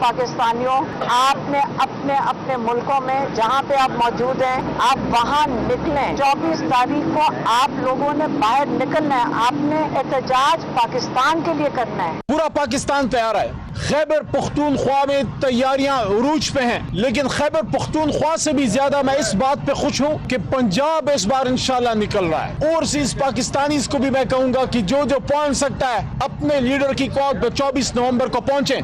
पाकिस्तानियों, आपने अपने अपने मुल्कों में जहाँ पे आप मौजूद हैं, आप वहाँ निकलें। 24 तारीख को आप लोगों ने बाहर निकलना है। आपने एहतजाज पाकिस्तान के लिए करना है। पूरा पाकिस्तान तैयार है। खैबर पख्तूनख्वा में तैयारियां उरूज पे हैं, लेकिन खैबर पख्तूनख्वा से भी ज्यादा मैं इस बात पे खुश हूं कि पंजाब इस बार इंशाल्लाह निकल रहा है। ओवरसीज पाकिस्तानीज को भी मैं कहूंगा कि जो जो पहुंच सकता है अपने लीडर की कॉल पर 24 नवंबर को पहुंचे।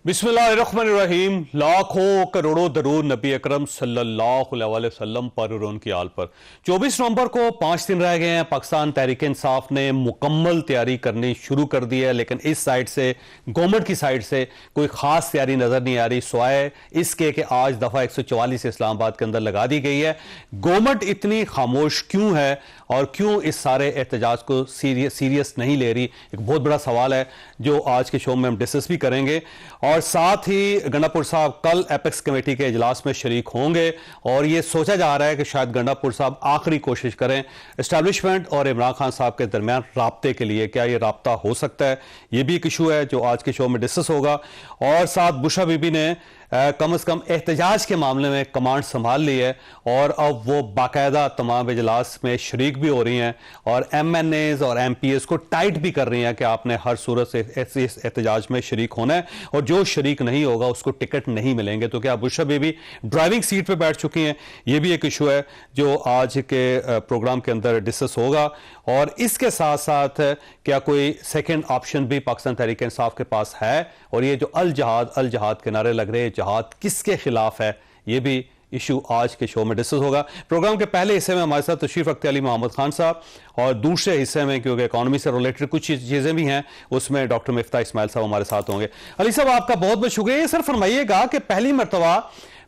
बिस्मिल्लाहिर्रहमानिर्रहीम। लाखों करोड़ों दरूद नबी अकरम सल्लल्लाहु अलैहि वसल्लम पर और उनकी आल पर। 24 नवंबर को 5 दिन रह गए हैं। पाकिस्तान तहरीक इंसाफ ने मुकम्मल तैयारी करनी शुरू कर दी है, लेकिन इस साइड से, गवर्नमेंट की साइड से कोई खास तैयारी नजर नहीं आ रही, सिवाय इसके कि आज दफा 144 इस्लामाबाद के अंदर लगा दी गई है। गवर्नमेंट इतनी खामोश क्यों है और क्यों इस सारे एहतजाज को सीरियस नहीं ले रही, एक बहुत बड़ा सवाल है जो आज के शो में हम डिस्कस भी करेंगे। और साथ ही गंडापुर साहब कल एपेक्स कमेटी के इजलास में शरीक होंगे और यह सोचा जा रहा है कि शायद गंडापुर साहब आखिरी कोशिश करें एस्टैब्लिशमेंट और इमरान खान साहब के दरमियान राब्ते के लिए। क्या यह राब्ता हो सकता है, यह भी एक इशू है जो आज के शो में डिस्कस होगा। और साथ बुशरा बीबी ने कम से कम एहतजाज के मामले में कमांड संभाल ली है और अब वो बाकायदा तमाम इजलास में शरीक भी हो रही हैं और MNAs और MPs को टाइट भी कर रही हैं कि आपने हर सूरत से इस एहतजाज में शरीक होना है और जो शरीक नहीं होगा उसको टिकट नहीं मिलेंगे। तो क्या बुशरा बीबी ड्राइविंग सीट पर बैठ चुकी हैं, ये भी एक इशू है जो आज के प्रोग्राम के अंदर डिस्कस होगा। और इसके साथ साथ क्या कोई सेकेंड ऑप्शन भी पाकिस्तान तहरीक इंसाफ के पास है, और ये जो अल जहाद के नारे लग रहे हैं, जहाद किसके खिलाफ है, ये भी इशू आज के शो में डिस्कस होगा। प्रोग्राम के पहले हिस्से में हमारे साथ तशरीफ रखते अली मोहम्मद खान साहब, और दूसरे हिस्से में क्योंकि इकॉनमी से रिलेटेड कुछ चीजें भी हैं उसमें डॉक्टर मिफ्ता इस्माइल साहब हमारे साथ होंगे। अली साहब आपका बहुत बहुत शुक्रिया। ये सर फरमाइएगा कि पहली मरतबा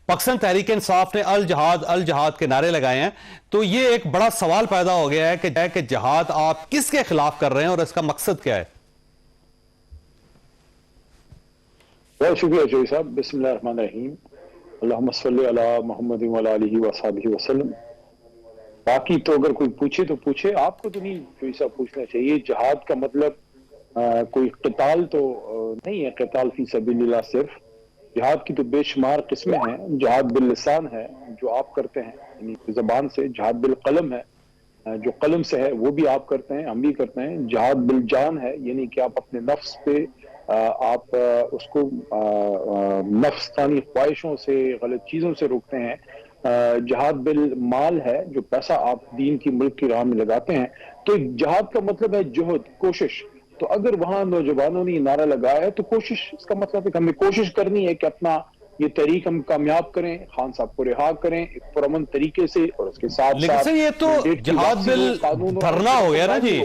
पाकिस्तान तहरीक इंसाफ ने अल जहाद के नारे लगाए हैं, तो ये एक बड़ा सवाल पैदा हो गया है कि जहाद आप किसके खिलाफ कर रहे हैं और इसका मकसद क्या है? बहुत शुक्रिया जोई साहब। बिस्मिल्लाहिर्रहमानिर्रहीम। अल्लाहुम्मा सल्ली अला मुहम्मद व अला आलिहि व सहाबिहि वसल्लम। बाकी तो अगर कोई पूछे तो पूछे, आपको तो नहीं जोई साहब पूछना चाहिए। जहाद का मतलब कोई क़िताल तो नहीं है, क़िताल फी सबीलिल्लाह सिर्फ। जहाद की तो बेशुमार किस्में हैं। जहाद बिल लिसान है जो आप करते हैं, यानी ज़बान से। जहाद बिल कलम है जो कलम से है, वो भी आप करते हैं, हम भी करते हैं। जहाद बिल जान है, यानी कि आप अपने नफ्स पे आप उसको नफ्सानी ख्वाहिशों से, गलत चीजों से रोकते हैं। जहाद बिल माल है जो पैसा आप दीन की मुल्क की राह में लगाते हैं। तो जहाद का मतलब है जुहद, कोशिश। तो अगर वहां नौजवानों ने नारा लगाया है तो कोशिश, इसका मतलब है कि हमें कोशिश करनी है कि अपना ये तरीक हम कामयाब करें, खान साहब को रिहा करें एक पुरअमन तरीके से। और उसके साथ लेकिन सर ये तो जहाद बिल धरना हो गया ना जी,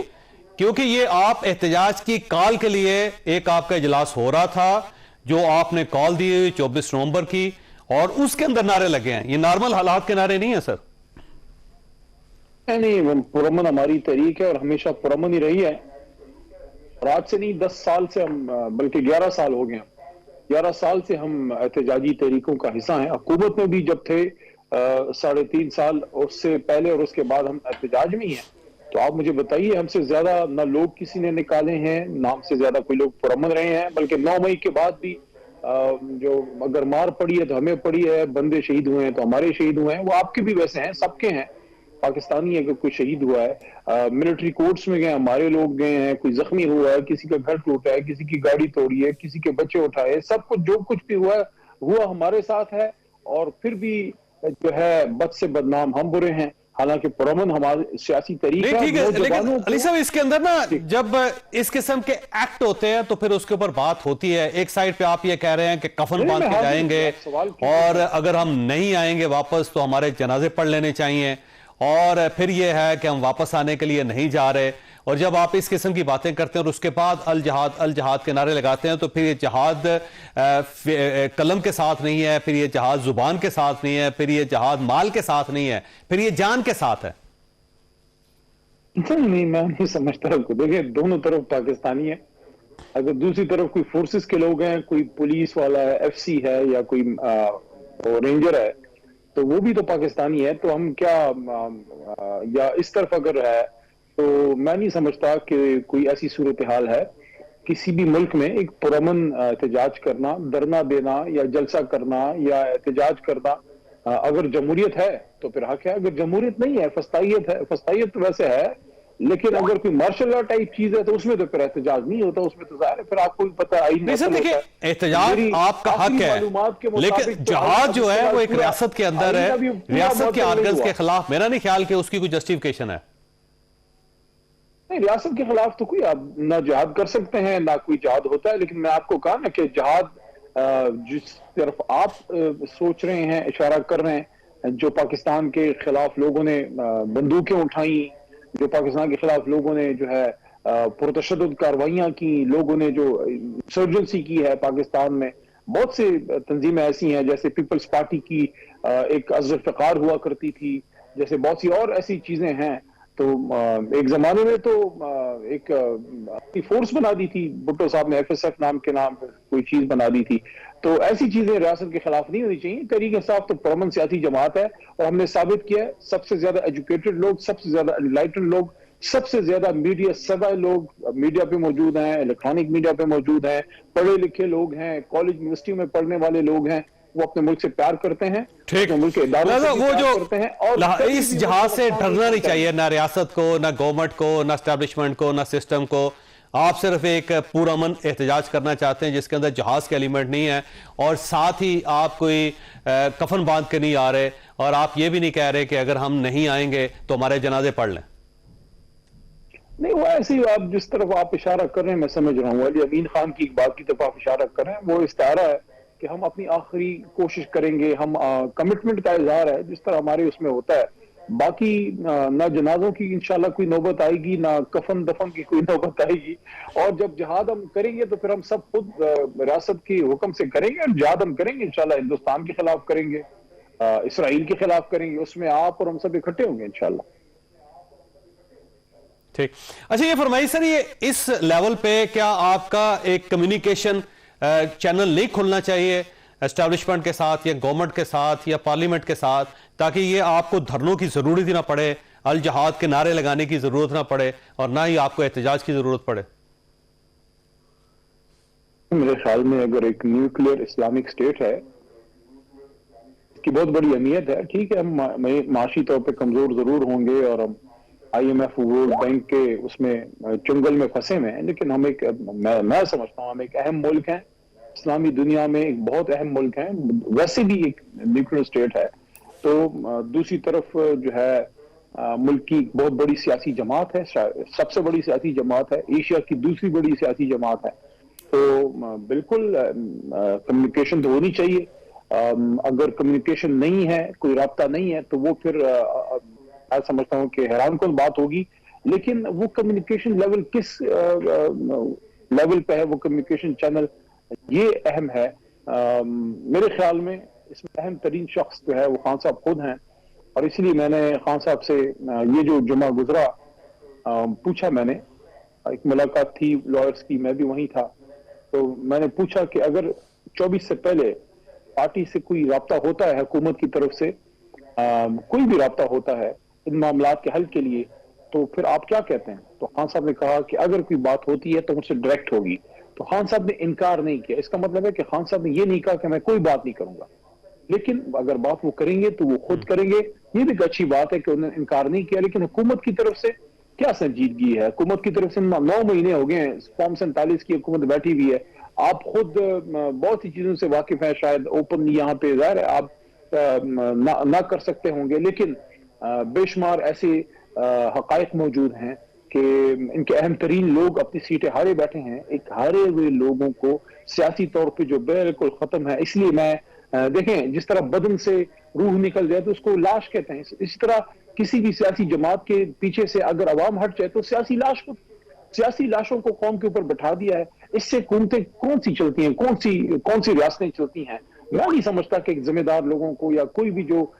क्योंकि ये आप एहतजाज की कॉल के लिए एक आपका इजलास हो रहा था जो आपने कॉल दी हुई 24 नवंबर की, और उसके अंदर नारे लगे हैं। ये नॉर्मल हालात के नारे नहीं है सर? नहीं, पुरअमन हमारी तहरीक है और हमेशा पुरअमन ही रही है। और आज से नहीं, 10 साल से हम, बल्कि 11 साल हो गए। 11 साल से हम एहतजाजी तहरीकों का हिस्सा हैं। हुकूमत में भी जब थे 3.5 साल, उससे पहले और उसके बाद हम एहतजाज में ही हैं। तो आप मुझे बताइए, हमसे ज्यादा ना लोग किसी ने निकाले हैं, ना हमसे ज्यादा कोई लोग पुरअमन रहे हैं। बल्कि 9 मई के बाद भी जो अगर मार पड़ी है तो हमें पड़ी है, बंदे शहीद हुए हैं तो हमारे शहीद हुए हैं। वो आपके भी वैसे हैं, सबके हैं। पाकिस्तानी है कि कोई शहीद हुआ है, मिलिट्री कोर्ट्स में गए, हमारे लोग गए हैं, कोई जख्मी हुआ है, किसी का घर टूटा है, किसी की गाड़ी तोड़ी है, किसी के बच्चे उठाए, सब कुछ जो कुछ भी हुआ हमारे साथ है। और फिर भी जो है बद से बदनाम हम बुरे हैं, हालांकि पुरअमन हमारे सियासी तरीका। ठीक है, लेकिन अली साहब इसके अंदर ना जब इस किस्म के एक्ट होते हैं तो फिर उसके ऊपर बात होती है। एक साइड पे आप ये कह रहे हैं कि कफन बांध के जाएंगे और अगर हम नहीं आएंगे वापस तो हमारे जनाजे पढ़ लेने चाहिए, और फिर ये है कि हम वापस आने के लिए नहीं जा रहे। और जब आप इस किस्म की बातें करते हैं और उसके बाद अल जहाद के नारे लगाते हैं, तो फिर ये जहाद कलम के साथ नहीं है, फिर ये जहाद जुबान के साथ नहीं है, फिर ये जहाद माल के साथ नहीं है, फिर ये जान के साथ है। नहीं, मैं नहीं समझता। देखिए, दोनों तरफ पाकिस्तानी है। अगर दूसरी तरफ कोई फोर्सेस के लोग हैं, कोई पुलिस वाला है, FC है, या कोई रेंजर है, तो वो भी तो पाकिस्तानी है। तो हम क्या, या इस तरफ अगर है, तो मैं नहीं समझता कि कोई ऐसी सूरत हाल है किसी भी मुल्क में एक पुरअमन एहतजाज करना, धरना देना या जलसा करना या एहतजाज करना अगर जमहूरियत है तो फिर हक है। अगर जमहूरियत नहीं है, फस्तायत है, फस्तायत तो वैसे है, लेकिन अगर कोई मार्शल लॉ टाइप चीज है तो उसमें तो फिर एहतजाज नहीं होता, उसमें तो जाहिर है फिर आपको भी पता है। देखिए एहतजाज आपका हक है, लेकिन जहाज जो है वो एक रियासत के अंदर है, रियासत के आर्गन्स के खिलाफ मेरा नहीं ख्याल कि उसकी कोई जस्टिफिकेशन है। नहीं, रियासत के खिलाफ तो कोई आप ना जिहाद कर सकते हैं ना कोई जिहाद होता है, लेकिन मैं आपको कहा ना कि जिहाद जिस तरफ आप सोच रहे हैं, इशारा कर रहे हैं, जो पाकिस्तान के खिलाफ लोगों ने बंदूकें उठाई, जो पाकिस्तान के खिलाफ लोगों ने जो है पुरतशद्दुद कार्रवाइयां की, लोगों ने जो इंसर्जेंसी की है पाकिस्तान में, बहुत से तंजीमें ऐसी हैं, जैसे पीपल्स पार्टी की एक अज़्ज़ुल्फ़िकार हुआ करती थी, जैसे बहुत सी और ऐसी चीजें हैं। तो एक जमाने में तो एक फोर्स बना दी थी, भुट्टो साहब ने FSF नाम के नाम पर कोई चीज बना दी थी। तो ऐसी चीजें रियासत के खिलाफ नहीं होनी चाहिए। तहरीक इंसाफ तो पुरअमन सियासी जमात है और हमने साबित किया है, सबसे ज्यादा एजुकेटेड लोग, सबसे ज्यादा एनलाइटेंड लोग, सबसे ज्यादा मीडिया सदा लोग मीडिया पे मौजूद हैं, इलेक्ट्रॉनिक मीडिया पे मौजूद हैं, पढ़े लिखे लोग हैं, कॉलेज यूनिवर्सिटी में पढ़ने वाले लोग हैं, वो अपने मुल्क से प्यार करते हैं, ठीक, मुल्क के इदारों से वो जो करते हैं। और इस जहाज से डरना नहीं चाहिए, ना रियासत को, ना गवर्नमेंट को, ना एस्टेब्लिशमेंट को, ना सिस्टम को। आप सिर्फ एक पुरअमन एहतजाज करना चाहते हैं जिसके अंदर जहाज के एलिमेंट नहीं है, और साथ ही आप कोई कफन बांध के नहीं आ रहे, और आप ये भी नहीं कह रहे कि अगर हम नहीं आएंगे तो हमारे जनाजे पढ़ लें। नहीं, वो ऐसी आप जिस तरफ आप इशारा कर रहे हैं मैं समझ रहा हूँ। अली अमीन खान की एक बात की तरफ आप इशारा कर रहे हैं, वो इस्तारा है कि हम अपनी आखिरी कोशिश करेंगे, हम कमिटमेंट का इजहार है जिस तरह हमारे उसमें होता है। बाकी ना जनाजों की इंशाल्लाह कोई नौबत आएगी, ना कफन दफन की कोई नौबत आएगी। और जब जिहाद हम करेंगे तो फिर हम सब खुद रियासत के हुक्म से करेंगे, और जिहाद हम करेंगे इंशाल्लाह हिंदुस्तान के खिलाफ करेंगे, इसराइल के खिलाफ करेंगे, उसमें आप और हम सब इकट्ठे होंगे इंशाल्लाह। ठीक, अच्छा ये फरमाइए सर, ये इस लेवल पे क्या आपका एक कम्युनिकेशन चैनल नहीं खुलना चाहिए एस्टैब्लिशमेंट के साथ या गवर्नमेंट के साथ या पार्लियामेंट के साथ, ताकि ये आपको धरनों की जरूरत ही ना पड़े, अल जहाद के नारे लगाने की जरूरत ना पड़े, और ना ही आपको एहतजाज की जरूरत पड़े? मेरे ख्याल में अगर एक न्यूक्लियर इस्लामिक स्टेट है, इसकी बहुत बड़ी अहमियत है। ठीक है, हम माशी तौर पे कमजोर जरूर होंगे और हम IMF वर्ल्ड बैंक के उसमें चुंगल में फंसे हुए हैं, लेकिन हम एक मैं समझता हूँ हम एक अहम मुल्क हैं, इस्लामी दुनिया में एक बहुत अहम मुल्क है, वैसे भी एक न्यूक्लियर स्टेट है। तो दूसरी तरफ जो है मुल्क की बहुत बड़ी सियासी जमात है, सबसे बड़ी सियासी जमात है, एशिया की दूसरी बड़ी सियासी जमात है। तो बिल्कुल कम्युनिकेशन तो होनी चाहिए। अगर कम्युनिकेशन नहीं है, कोई राब्ता नहीं है, तो वो फिर मैं समझता हूँ कि हैरानकुन बात होगी। लेकिन वो कम्युनिकेशन लेवल किस लेवल पे है, वो कम्युनिकेशन चैनल, ये अहम है। मेरे ख्याल में इसमें अहम तरीन शख्स जो है वो खान साहब खुद हैं, और इसलिए मैंने खान साहब से ये जो जुमा गुजरा पूछा, मैंने एक मुलाकात थी लॉयर्स की, मैं भी वहीं था, तो मैंने पूछा कि अगर 24 से पहले पार्टी से कोई राब्ता होता है, हुकूमत की तरफ से कोई भी राब्ता होता है इन मामलात के हल के लिए, तो फिर आप क्या कहते हैं? तो खान साहब ने कहा कि अगर कोई बात होती है तो मुझसे डायरेक्ट होगी। तो खान साहब ने इनकार नहीं किया। इसका मतलब है कि खान साहब ने ये नहीं कहा कि मैं कोई बात नहीं करूंगा, लेकिन अगर बात वो करेंगे तो वो खुद करेंगे। ये भी एक अच्छी बात है कि उन्होंने इनकार नहीं किया। लेकिन हुकूमत की तरफ से क्या संजीदगी है? हुकूमत की तरफ से 9 महीने हो गए हैं, फॉर्म 47 की हुकूमत बैठी हुई है। आप खुद बहुत सी चीजों से वाकिफ हैं, शायद ओपनली यहाँ पे जाहिर है आप ना कर सकते होंगे, लेकिन बेशुमार ऐसे हकायक मौजूद हैं कि इनके अहम तरीन लोग अपनी सीटें हारे बैठे हैं। एक हारे हुए लोगों को सियासी तौर पे जो बिल्कुल खत्म है, इसलिए मैं देखें जिस तरह बदन से रूह निकल जाए तो उसको लाश कहते हैं, इसी तरह किसी भी सियासी जमात के पीछे से अगर अवाम हट जाए तो सियासी लाशों को कौम के ऊपर बैठा दिया है। इससे हुकूमतें कौन सी चलती हैं, कौन सी रियासतें चलती हैं? मैं नहीं समझता कि जिम्मेदार लोगों को या कोई भी जो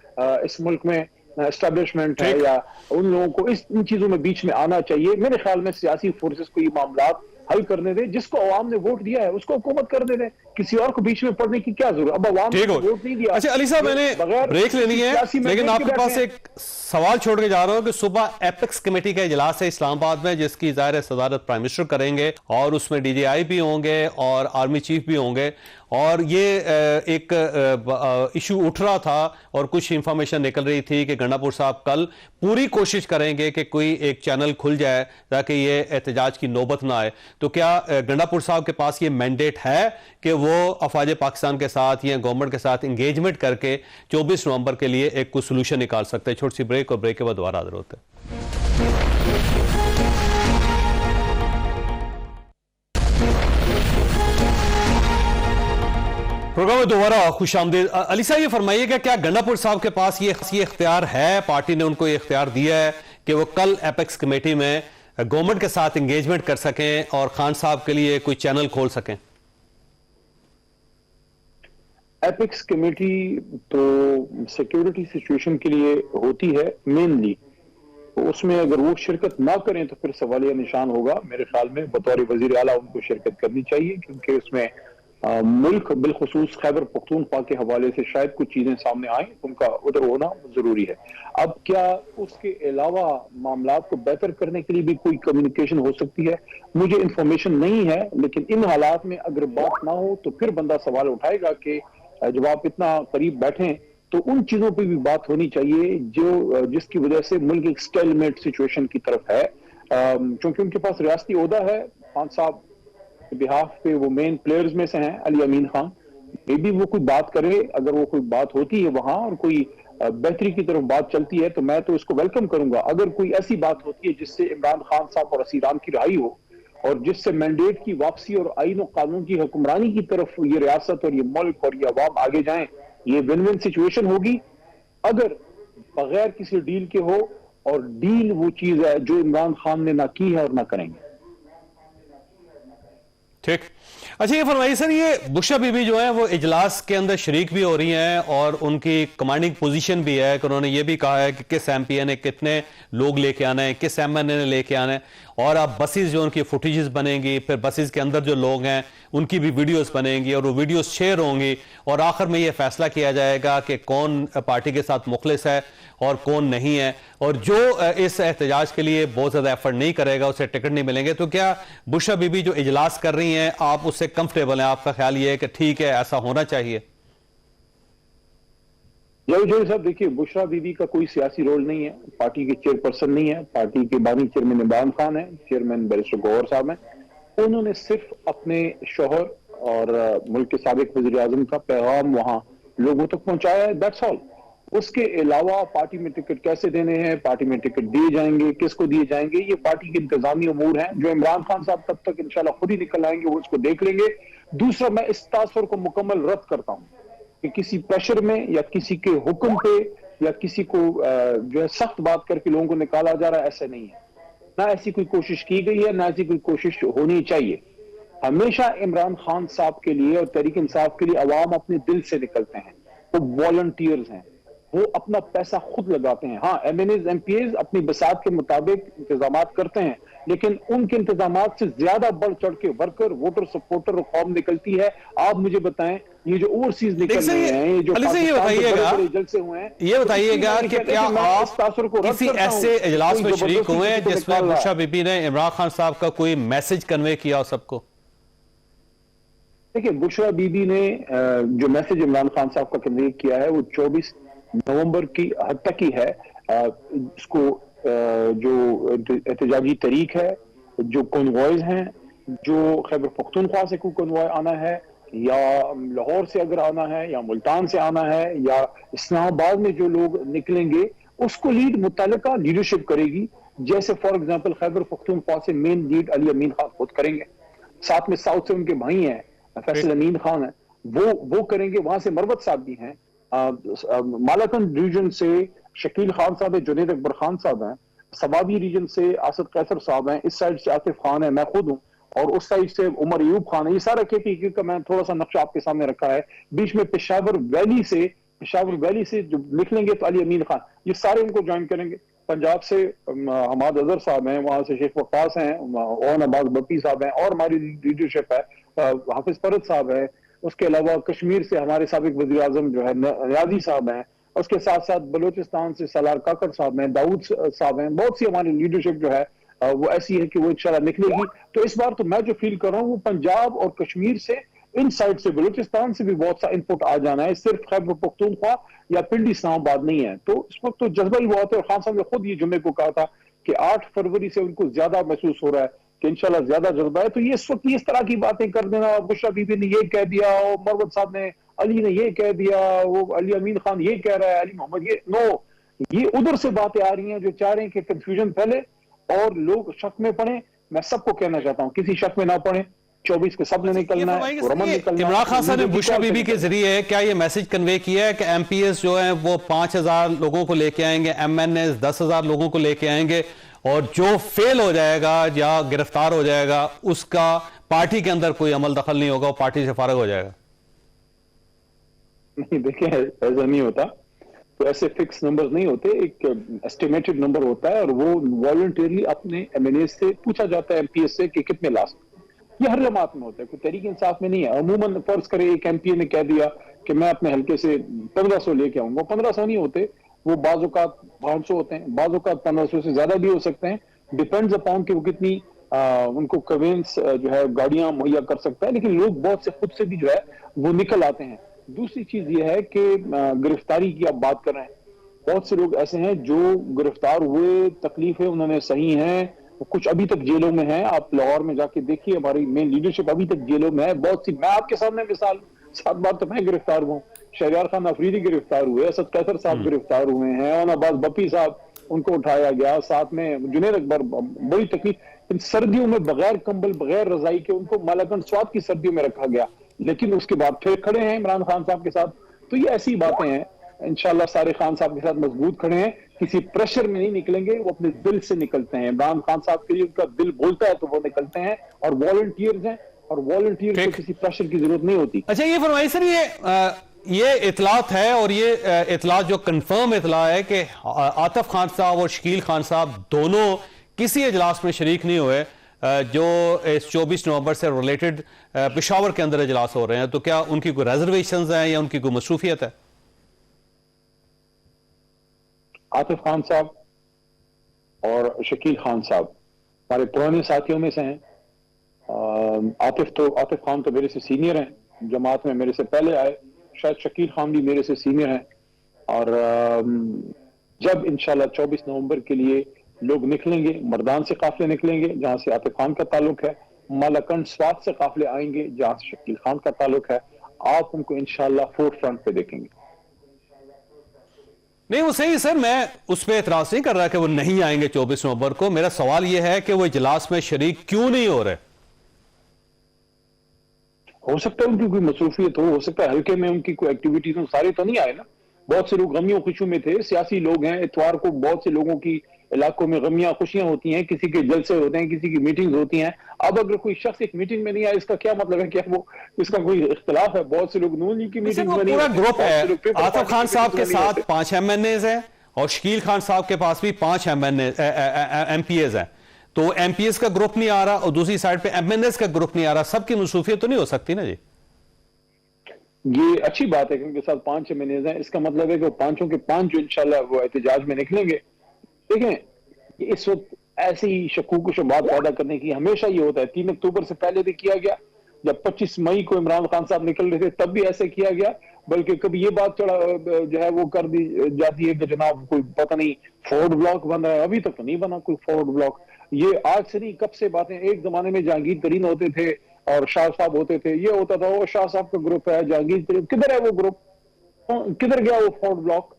इस मुल्क में एस्टेब्लिशमेंट है या उन लोगों को इन चीजों में बीच में आना चाहिए। मेरे ख्याल में सियासी फोर्सेस को ये मामला हल करने दें, जिसको अवाम ने वोट दिया है उसको हुकूमत करने दें। किसी और को बीच में पढ़ने की क्या जरूरत? अब अवाम ठीक ने हो। वोट नहीं दिया। अच्छा अली साहब, मैंने बगैर ब्रेक लेनी है, सियासी लेकिन मैंडेट के आपके पास बैठे हैं। एक सवाल छोड़ के जा रहा हूं कि सुबह एपेक्स कमेटी का इजलास है इस्लामाबाद में, जिसकी ज़ाहिर सदारत प्राइम मिनिस्टर करेंगे और उसमें डीजीआई भी होंगे और आर्मी चीफ भी होंगे, और ये एक इशू उठ रहा था और कुछ इंफॉर्मेशन निकल रही थी कि गंडापुर साहब कल पूरी कोशिश करेंगे कि कोई एक चैनल खुल जाए ताकि ये एहतजाज की नौबत ना आए। तो क्या गंडापुर साहब के पास ये मैंडेट है कि वो अफवाज पाकिस्तान के साथ या गवर्नमेंट के साथ इंगेजमेंट करके 24 नवंबर के लिए एक कोई सोल्यूशन निकाल सकते हैं? छोटी सी ब्रेक, और ब्रेक के बाद दोबारा हाजिर होते हैं। प्रोग्राम में दोबारा खुशामदीद। अली साहब, ये फरमाइएगा, क्या गंडापुर साहब के पास ये इख्तियार है, पार्टी ने उनको ये इख्तियार दिया है कि वो कल एपेक्स कमेटी में गवर्नमेंट के साथ इंगेजमेंट कर सकें और खान साहब के लिए कोई चैनल खोल सकें? एपेक्स कमेटी तो सिक्योरिटी सिचुएशन के लिए होती है मेनली, तो उसमें अगर वो शिरकत ना करें तो फिर सवालिया निशान होगा। मेरे ख्याल में बतौर वजीर आला उनको शिरकत करनी चाहिए, क्योंकि उसमें मुल्क बिलखुसूस खैबर पख्तूनख्वा के हवाले से शायद कुछ चीजें सामने आए, उनका उधर होना जरूरी है। अब क्या उसके अलावा मामलात को बेहतर करने के लिए भी कोई कम्युनिकेशन हो सकती है? मुझे इंफॉर्मेशन नहीं है, लेकिन इन हालात में अगर बात ना हो तो फिर बंदा सवाल उठाएगा कि जब आप इतना करीब बैठे तो उन चीजों पर भी बात होनी चाहिए जो जिसकी वजह से मुल्क एक स्टेलमेट सिचुएशन की तरफ है। क्योंकि उनके पास रियासती ओहदा है, खान साहब बिहाफ पे वो मेन प्लेयर्स में से हैं, अली अमीन खान। मे भी वो कोई बात करे, अगर वो कोई बात होती है वहां और कोई बेहतरी की तरफ बात चलती है तो मैं तो इसको वेलकम करूंगा। अगर कोई ऐसी बात होती है जिससे इमरान खान साहब और असीरान की रिहाई हो और जिससे मैंडेट की वापसी और आईन और कानून की हुक्मरानी की तरफ ये रियासत और ये मुल्क और ये अवाम आगे जाएं, ये विन विन सिचुएशन होगी। अगर बगैर किसी डील के हो, और डील वो चीज है जो इमरान खान ने ना की है और ना करेंगे। ठीक। अच्छा ये फरमाइए सर, ये बुशरा बीबी जो है वो इजलास के अंदर शरीक भी हो रही हैं और उनकी कमांडिंग पोजीशन भी है कि उन्होंने ये भी कहा है कि किस एमपीए ने कितने लोग लेके आना है, किस एमएनए ने लेके आना है, और अब बसेस जो उनकी फुटेजेस बनेंगी, फिर बसेस के अंदर जो लोग हैं उनकी भी वीडियोस बनेंगी और वो वीडियोस शेयर होंगी, और आखिर में ये फैसला किया जाएगा कि कौन पार्टी के साथ मुखलिस है और कौन नहीं है, और जो इस एहतजाज के लिए बहुत ज्यादा एफर्ट नहीं करेगा उसे टिकट नहीं मिलेंगे। तो क्या बुशरा बीबी जो इजलास कर रही हैं आप उससे कंफर्टेबल हैं? आपका ख्याल ये है कि ठीक है, ऐसा होना चाहिए? जय साहब, देखिए, बुशरा बीबी का कोई सियासी रोल नहीं है, पार्टी के चेयरपर्सन नहीं है, पार्टी के बानी चेयरमैन इमरान खान है, चेयरमैन बैरिस्टर गौहर साहब हैं। उन्होंने सिर्फ अपने शोहर और मुल्क के साबिक वजीर आजम का पैगाम वहां लोगों तक पहुंचाया है, दैट्स ऑल। उसके अलावा पार्टी में टिकट कैसे देने हैं, पार्टी में टिकट दिए जाएंगे, किसको दिए जाएंगे, ये पार्टी के इंतजामी अमूर हैं जो इमरान खान साहब तब तक इंशाल्लाह खुद ही निकल आएंगे, वो उसको देख लेंगे। दूसरा, मैं इस तासर को मुकम्मल रद्द करता हूं कि किसी प्रेशर में या किसी के हुक्म पे या किसी को जो है सख्त बात करके लोगों को निकाला जा रहा है, ऐसा नहीं है। ना ऐसी कोई कोशिश की गई है, ना ऐसी कोई कोशिश होनी चाहिए। हमेशा इमरान खान साहब के लिए और तहरीक इंसाफ के लिए अवाम अपने दिल से निकलते हैं, वो वॉलंटियर्स हैं, वो अपना पैसा खुद लगाते हैं। हाँ, एमएनएज एमपीएज अपनी बसात के मुताबिक इंतजाम करते हैं, लेकिन उनके इंतजाम से ज्यादा बढ़ चढ़ के वर्कर, वोटर, सपोर्टर और कौम निकलती है। आप मुझे बताएं, ये जो ओवरसीज निकल रहे हैं, ये जो रिजल्ट से हुए हैं, ये बताइएगा कि क्या आप किसी ऐसे इजलास में शरीक हुए हैं जिसमें बुशरा बीबी ने इमरान खान साहब का कोई मैसेज कन्वे किया हो सबको? देखिए, बुशरा बीबी ने जो मैसेज इमरान खान साहब का कन्वे किया है वो 24 नवंबर की हद तक ही है। इसको जो एहतजाजी तरीक है, जो कॉन्वॉयज हैं, जो खैबर पख्तूनख्वा से कोई कॉन्वॉय आना है या लाहौर से अगर आना है या मुल्तान से आना है या इस्लामाबाद में जो लोग निकलेंगे, उसको लीड मुतल्लिका लीडरशिप करेगी। जैसे फॉर एग्जांपल खैबर पख्तूनख्वा से मेन लीड अली अमीन खान खुद करेंगे, साथ में साउथ से उनके भाई हैं फैसल अमीन खान है, वो करेंगे। वहां से मरवत साहब भी हैं, मालाकंद रीजन से शकील खान साहब है, जुनेद अकबर खान साहब हैं, सवाबी रीजन से आसद कैसर साहब हैं, इस साइड से आतिफ खान है, मैं खुद हूं, और उस साइड से उमर अयूब खान है। ये सारा केपीके का मैं थोड़ा सा नक्शा आपके सामने रखा है। बीच में पेशावर वैली से जो निकलेंगे तो अली अमीन खान, ये सारे उनको ज्वाइन करेंगे। पंजाब से हमाद अजहर साहब हैं, वहां से शेख वक्कास हैं, ओन अब्बास बप्पी साहब हैं, और हमारी लीडरशिप है, हाफिज परत साहब है, उसके अलावा कश्मीर से हमारे साबिक वज़ीर आज़म जो है नियाज़ी साहब हैं, उसके साथ साथ बलूचिस्तान से सलार काकड़ साहब हैं, दाऊद साहब हैं, बहुत सी हमारी लीडरशिप जो है वो ऐसी है कि वो इंशाल्लाह निकलेगी। तो इस बार तो मैं जो फील कर रहा हूँ वो पंजाब और कश्मीर से, इन साइड से, बलूचिस्तान से भी बहुत सा इनपुट आ जाना है, सिर्फ खैबर पख्तूनख्वा या पिंडी इस्लामाबाद नहीं है। तो इस वक्त तो जज्बा ही बहुत है, और खान साहब ने खुद ये जुम्मे को कहा था कि 8 फरवरी से उनको ज्यादा महसूस हो रहा है कि इंशाल्लाह ज्यादा जज्बा है। तो ये इस वक्त इस तरह की बातें कर देना, बुशरा बीबी ने ये कह दिया, और मरवत साहब ने, अली ने ये कह दिया, वो अली अमीन खान ये कह रहा है, अली मोहम्मद ये, नो, ये उधर से बातें आ रही हैं जो चाह रहे हैं कि कंफ्यूजन फैले और लोग शक में पड़े। मैं सबको कहना चाहता हूं किसी शक में ना पड़े, 24 को सबने निकलना है, रमन निकलना है। इमरान खान साहब ने बुशरा बीबी के जरिए क्या ये मैसेज कन्वे किया है कि एमपीएस जो है वो 5000 लोगों को लेके आएंगे, एमएनएस 10,000 लोगों को लेके आएंगे, और जो फेल हो जाएगा या गिरफ्तार हो जाएगा उसका पार्टी के अंदर कोई अमल दखल नहीं होगा, वो पार्टी से फारिग हो जाएगा? नहीं, देखिए ऐसा नहीं होता, तो ऐसे फिक्स नंबर्स नहीं होते, एक एस्टिमेटेड नंबर होता है और वो वॉलंटियरली अपने एमएनए से पूछा जाता है, एमपीएस से, कि कितने ला सकते। ये हर जमात में होता है, कोई तरीके इंसाफ में नहीं है। अमूमन फर्ज करे एक एमपीए ने कह दिया कि मैं अपने हल्के से 1500 लेके आऊंगा, 1500 नहीं होते, वो बाज़-औक़ात 500 होते हैं, बाज़-औक़ात 1500 से ज्यादा भी हो सकते हैं, डिपेंड्स अपॉन कि वो कितनी उनको कन्वेंस जो है गाड़ियां मुहैया कर सकता है। लेकिन लोग बहुत से खुद से भी जो है वो निकल आते हैं। दूसरी चीज ये है कि गिरफ्तारी की आप बात कर रहे हैं, बहुत से लोग ऐसे हैं जो गिरफ्तार हुए, तकलीफ है, उन्होंने सही हैं, कुछ अभी तक जेलों में हैं। आप लाहौर में जाके देखिए, हमारी मेन लीडरशिप अभी तक जेलों में है, बहुत सी। मैं आपके सामने मिसाल, 7 बार तो मैं गिरफ्तार हुआ, शहरियार खान अफरीदी गिरफ्तार हुए, असद कैसर साहब गिरफ्तार हुए हैं, और अब्बास बप्पी साहब, उनको उठाया गया, साथ में जुनैद अकबर, बड़ी तकलीफ। इन सर्दियों में बगैर कंबल, बगैर रजाई के उनको मालाकंड स्वाद की सर्दियों में रखा गया, लेकिन उसके बाद फिर खड़े हैं इमरान खान साहब के साथ। तो ये ऐसी बातें हैं, इंशाल्लाह सारे खान साहब के साथ मजबूत खड़े हैं, किसी प्रेशर में नहीं निकलेंगे, वो अपने दिल से निकलते हैं। इमरान खान साहब के लिए उनका दिल बोलता है तो वो निकलते हैं, और वॉलंटियर्स हैं, और वॉलंटियर्स को किसी प्रेशर की जरूरत नहीं होती। अच्छा, ये फरमाइए सर, ये इतलात है, और ये इतलात जो कंफर्म इतला है कि आतिफ खान साहब और शकील खान साहब दोनों किसी इजलास में शरीक नहीं हुए जो इस 24 नवंबर से रिलेटेड पेशावर के अंदर इजलास हो रहे हैं। तो क्या उनकी कोई रिजर्वेशंस हैं या उनकी कोई मसरूफियत है? आतिफ खान साहब और शकील खान साहब हमारे पुराने साथियों में से हैं। आतिफ खान तो मेरे से सीनियर हैं, जमात में मेरे से पहले आए, शायद शकील खान भी मेरे से सीनियर हैं। और जब इंशाल्लाह 24 नवंबर के लिए लोग निकलेंगे, मर्दान से काफिले निकलेंगे जहां से आतिफ खान का ताल्लुक है, मालाकंड स्वाद से काफिले आएंगे जहां से शकील खान का ताल्लुक है, आप उनको इंशाल्लाह फोर्थ फ्रंट पे देखेंगे। नहीं, वो सही सर, मैं उस पर एतराज नहीं कर रहा कि वो नहीं आएंगे 24 नवंबर को। मेरा सवाल यह है कि वो इजलास में शरीक क्यों नहीं हो रहे? हो सकता है उनकी कोई मसरूफियत हो सकता है हल्के में उनकी कोई एक्टिविटीज हो, सारे तो नहीं आए ना, बहुत से लोग गमियों खुशियों में थे, सियासी लोग हैं, इतवार को बहुत से लोगों की इलाकों में गमियां खुशियां होती हैं, किसी के जलसे होते हैं, किसी की मीटिंग्स होती हैं। अब अगर कोई शख्स एक मीटिंग में नहीं आया, इसका क्या मतलब है? क्या वो इसका कोई इख्तिलाफ है? बहुत से लोग नून लीग की मीटिंग में नहीं, पूरा ग्रुप है। आतिफ खान साहब के साथ 5 एमएनएज हैं, और शकील खान साहब के पास भी 5 एमपीएज हैं। तो एमपीएस का ग्रुप नहीं आ रहा और दूसरी साइड पे एमएनएस का ग्रुप नहीं आ रहा, सबकी मसरूफियत तो नहीं हो सकती ना जी? ये अच्छी बात है कि उनके साथ 5 एमएनएज हैं, इसका मतलब है कि वो पांचों के 5 जो इंशाल्लाह वो एहतजाज में निकलेंगे। देखें, इस वक्त ऐसी ही शकूक शुबात पैदा करने की हमेशा ये होता है। 3 अक्टूबर से पहले भी किया गया, जब 25 मई को इमरान खान साहब निकल रहे थे तब भी ऐसे किया गया, बल्कि कभी ये बात जो है वो कर दी जाती है कि जनाब कोई पता नहीं फॉरवर्ड ब्लॉक बन रहा है। अभी तक तो नहीं बना कोई फॉरवर्ड ब्लॉक, ये आज से नहीं, कब से बातें। एक जमाने में जहांगीर तरीन होते थे और शाह साहब होते थे, ये होता था वो शाह साहब का ग्रुप है, जहांगीर तरीन किधर है वो ग्रुप, किधर गया वो फॉरवर्ड ब्लॉक?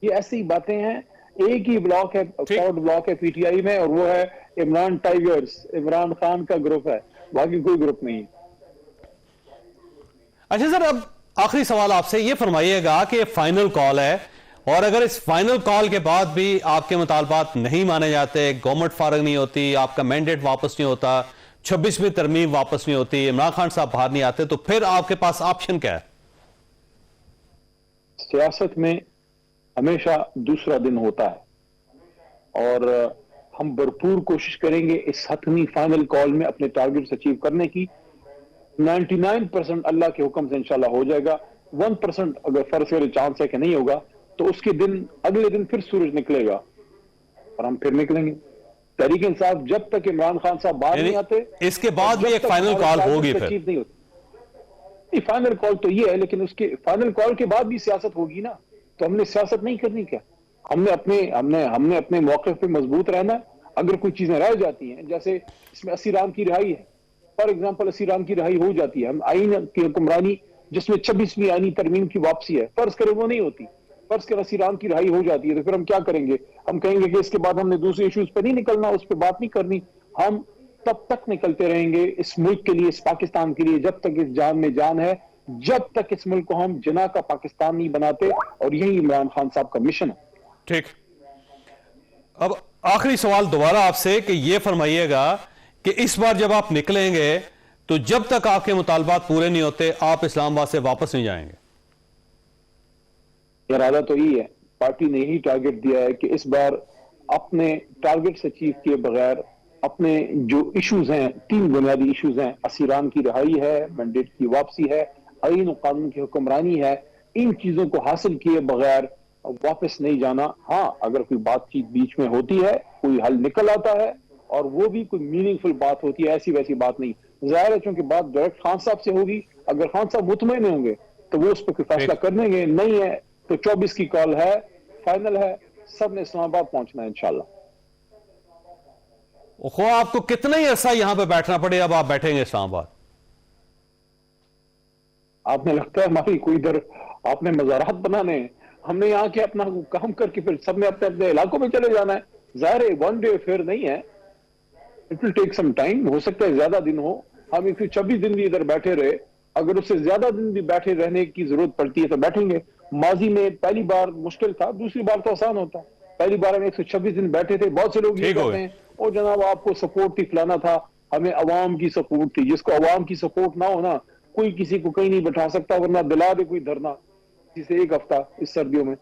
ये ऐसी बातें हैं। एक ही ब्लॉक है, फॉरवर्ड ब्लॉक है पीटीआई में, और वो है इमरान टाइगर्स, इमरान खान का ग्रुप है, बाकी कोई ग्रुप नहीं है। अच्छा सर, अब आखिरी सवाल आपसे ये फरमाइएगा कि फाइनल कॉल है, और अगर इस फाइनल कॉल के बाद भी आपके मुतालबात नहीं माने जाते, गवर्नमेंट फारग नहीं होती, आपका मैंडेट वापस नहीं होता, 26वीं तरमीम वापस नहीं होती, इमरान खान साहब बाहर नहीं आते, तो फिर आपके पास ऑप्शन क्या है? सियासत में हमेशा दूसरा दिन होता है, और हम भरपूर कोशिश करेंगे इस हतमी फाइनल कॉल में अपने टारगेट्स अचीव करने की। 99% अल्लाह के हुक्म से इंशाल्लाह हो जाएगा। 1% अगर फर्ज करे चांस है कि नहीं होगा, तो उसके दिन अगले दिन फिर सूरज निकलेगा और हम फिर निकलेंगे। तहरीक इंसाफ जब तक इमरान खान साहब बाहर नहीं आते, इसके बाद भी एक फाइनल कॉल होगी फिर नहीं होती। फाइनल कॉल तो ये है, लेकिन उसके फाइनल कॉल के बाद भी सियासत होगी ना, तो हमने सियासत नहीं करनी क्या? हमने अपने मौके पे मजबूत रहना है। अगर कोई चीजें रह जाती हैं, जैसे इसमें असीराम की रिहाई है, फॉर एग्जाम्पल असीराम की रिहाई हो जाती है, हम आईन की हुक्मरानी जिसमें 26वीं आईनी तरमीम की वापसी है, फर्ज करें वो नहीं होती, फर्ज कर असीराम की रिहाई हो जाती है, तो फिर हम क्या करेंगे? हम कहेंगे कि इसके बाद हमने दूसरे इश्यूज पर नहीं निकलना, उस पर बात नहीं करनी। हम तब तक निकलते रहेंगे इस मुल्क के लिए, इस पाकिस्तान के लिए, जब तक इस जान में जान है, जब तक इस मुल्क को हम जिना का पाकिस्तान नहीं बनाते। और यही इमरान खान साहब का मिशन है। ठीक, अब आखिरी सवाल दोबारा आपसे कि ये फरमाइएगा कि इस बार जब आप निकलेंगे तो जब तक आपके मुतालबात पूरे नहीं होते आप इस्लामाबाद से वापस नहीं जाएंगे? इरादा तो यही है, पार्टी ने यही टारगेट दिया है कि इस बार अपने टारगेट्स अचीव किए बगैर अपने जो इश्यूज हैं, 3 बुनियादी इश्यूज हैं, असीरान की रिहाई है, मैंडेट की वापसी है, आईन और कानून की हुक्मरानी है, इन चीजों को हासिल किए बगैर वापस नहीं जाना। हाँ, अगर कोई बातचीत बीच में होती है, कोई हल निकल आता है और वो भी कोई मीनिंगफुल बात होती है, ऐसी वैसी बात नहीं। जाहिर है चूंकि बात डायरेक्ट खान साहब से होगी, अगर खान साहब मुतमईन होंगे तो वो उस पर कोई फैसला कर देंगे, नहीं है तो 24 की कॉल है, फाइनल है, सब ने इस्लामाबाद पहुंचना है इंशाल्लाह। आपको कितना ही अरसा यहां पे बैठना पड़े, अब आप बैठेंगे इस्लामाबाद? आपने लगता है हमारी कोई इधर आपने मज़ारात बनाने हैं? हमने यहाँ के अपना काम करके फिर सबने अपने अपने इलाकों में चले जाना है। जाहिर है वन डे अफेयर नहीं है, it will take some time, हो सकता है ज्यादा दिन हो। हम एक 26 दिन भी इधर बैठे रहे, अगर उससे ज्यादा दिन भी बैठे रहने की जरूरत पड़ती है तो बैठेंगे। माजी में पहली बार मुश्किल था, दूसरी बार तो आसान होता है। पहली बार हम 126 दिन बैठे थे, बहुत से लोग ये कहते हैं ओ जनाब आपको सपोर्ट थी, फलाना था, हमें अवाम की सपोर्ट थी। जिसको अवाम की सपोर्ट ना हो ना, कोई किसी को कहीं नहीं बैठा सकता, वरना दिला दे कोई धरना जिसे 1 हफ्ता इस सर्दियों में।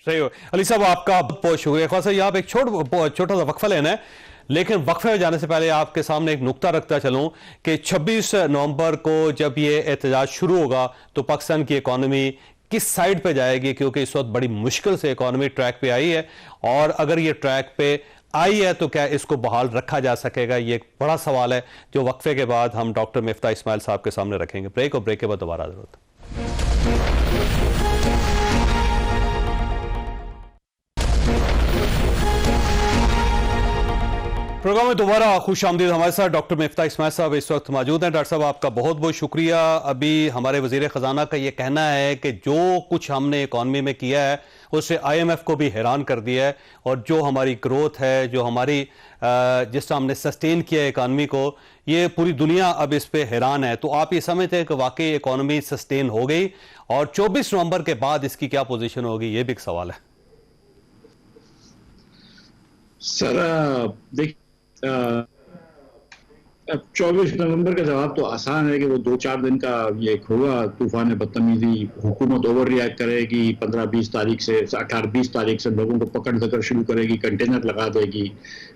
सही हो अली साहब, आपका बहुत शुक्रिया। ख्वाजा साहब आप एक छोटा सा वक्फा लेना है, लेकिन वक्फे में जाने से पहले आपके सामने एक नुक्ता रखता चलूं कि 26 नवंबर को जब ये एहतजाज शुरू होगा तो पाकिस्तान की इकॉनमी किस साइड पे जाएगी, क्योंकि इस वक्त बड़ी मुश्किल से इकॉनमी ट्रैक पे आई है, और अगर ये ट्रैक पे आई है तो क्या इसको बहाल रखा जा सकेगा, ये एक बड़ा सवाल है जो वक्फे के बाद हम डॉक्टर मिफ्ता इस्माइल साहब के सामने रखेंगे। ब्रेक और ब्रेक के बाद दोबारा जरूरत। प्रोग्राम में दोबारा खुश आमदीद। हमारे साथ डॉक्टर मिफ्ता इस्माइल साहब इस वक्त मौजूद हैं। डॉक्टर साहब आपका बहुत बहुत शुक्रिया। अभी हमारे वजीर ख़जाना का ये कहना है कि जो कुछ हमने इकॉनमी में किया है उससे IMF को भी हैरान कर दिया है, और जो हमारी ग्रोथ है, जो हमारी जिस तरह हमने सस्टेन किया है इकॉनमी को, ये पूरी दुनिया अब इस पर हैरान है। तो आप ये समझते हैं कि वाकई इकॉनमी सस्टेन हो गई, और 24 नवंबर के बाद इसकी क्या पोजीशन होगी, ये भी एक सवाल है। सर देखिए, 24 नवंबर का जवाब तो आसान है कि वो 2-4 दिन का ये होगा तूफान बदतमीजी। हुकूमत ओवर रिएक्ट करेगी, 15-20 तारीख से 18-20 तारीख से लोगों को पकड़ दकर शुरू करेगी, कंटेनर लगा देगी,